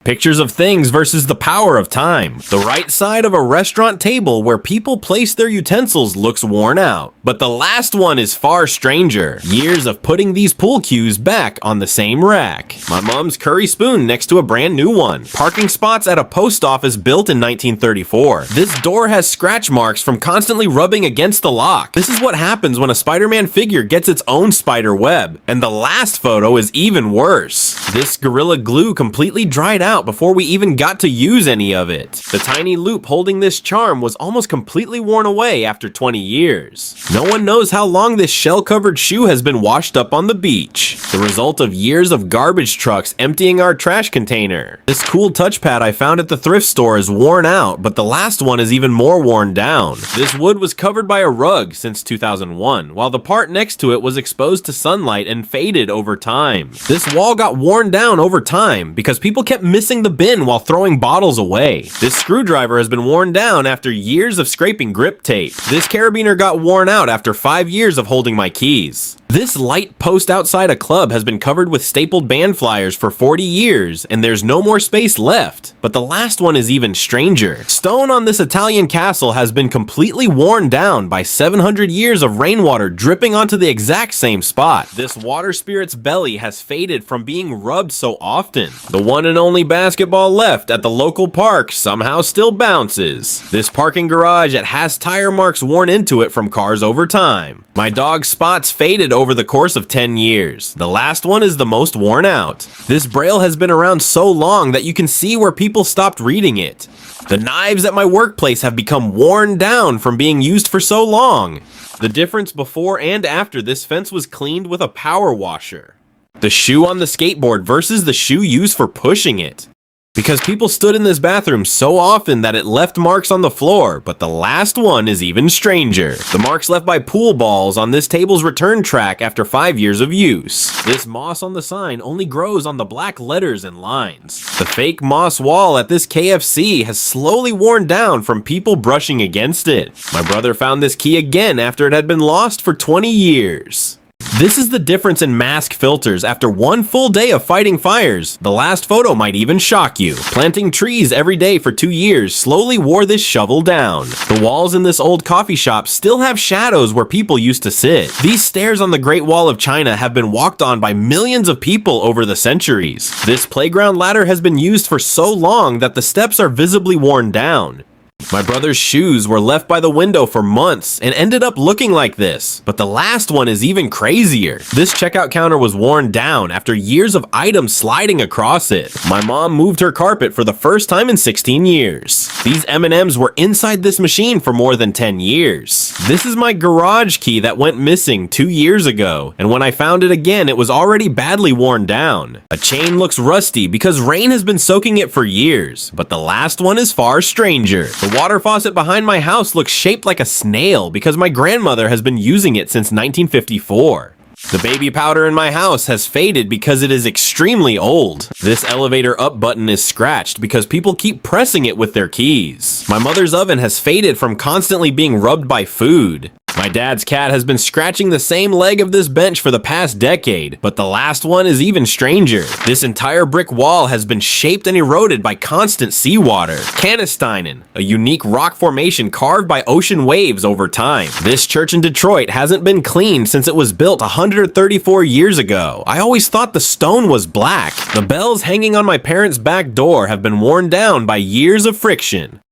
Pictures of things versus the power of time. The right side of a restaurant table where people place their utensils looks worn out, but the last one is far stranger. Years of putting these pool cues back on the same rack. My mom's curry spoon next to a brand new one. Parking spots at a post office built in 1934. This door has scratch marks from constantly rubbing against the lock. This is what happens when a Spider-Man figure gets its own spider web. And the last photo is even worse. This Gorilla Glue completely dried out before we even got to use any of it. The tiny loop holding this charm was almost completely worn away after 20 years. No one knows how long this shell-covered shoe has been washed up on the beach. The result of years of garbage trucks emptying our trash container. This cool touchpad I found at the thrift store is worn out, but the last one is even more worn down. This wood was covered by a rug since 2001, while the part next to it was exposed to sunlight and faded over time. This wall got worn down over time because people kept missing the bin while throwing bottles away. This screwdriver has been worn down after years of scraping grip tape. This carabiner got worn out after 5 years of holding my keys. This light post outside a club has been covered with stapled band flyers for 40 years, and there's no more space left. But the last one is even stranger. Stone on this Italian castle has been completely worn down by 700 years of rainwater dripping onto the exact same spot. This water spirit's belly has faded from being rubbed so often. The one and only basketball left at the local park somehow still bounces. This parking garage has tire marks worn into it from cars over time. My dog's spots faded over the course of 10 years. The last one is the most worn out. This braille has been around so long that you can see where people stopped reading it. The knives at my workplace have become worn down from being used for so long. The difference before and after this fence was cleaned with a power washer. The shoe on the skateboard versus the shoe used for pushing it. Because people stood in this bathroom so often that it left marks on the floor, but the last one is even stranger. The marks left by pool balls on this table's return track after 5 years of use. This moss on the sign only grows on the black letters and lines. The fake moss wall at this KFC has slowly worn down from people brushing against it. My brother found this key again after it had been lost for 20 years. This is the difference in mask filters after one full day of fighting fires. The last photo might even shock you. Planting trees every day for 2 years slowly wore this shovel down. The walls in this old coffee shop still have shadows where people used to sit. These stairs on the Great Wall of China have been walked on by millions of people over the centuries. This playground ladder has been used for so long that the steps are visibly worn down. My brother's shoes were left by the window for months and ended up looking like this, but the last one is even crazier. This checkout counter was worn down after years of items sliding across it. My mom moved her carpet for the first time in 16 years. These M&Ms were inside this machine for more than 10 years. This is my garage key that went missing 2 years ago, and when I found it again, it was already badly worn down. A chain looks rusty because rain has been soaking it for years, but the last one is far stranger. The water faucet behind my house looks shaped like a snail because my grandmother has been using it since 1954. The baby powder in my house has faded because it is extremely old. This elevator up button is scratched because people keep pressing it with their keys. My mother's oven has faded from constantly being rubbed by food. My dad's cat has been scratching the same leg of this bench for the past decade, but the last one is even stranger. This entire brick wall has been shaped and eroded by constant seawater. Canisteinen, a unique rock formation carved by ocean waves over time. This church in Detroit hasn't been cleaned since it was built 134 years ago. I always thought the stone was black. The bells hanging on my parents' back door have been worn down by years of friction.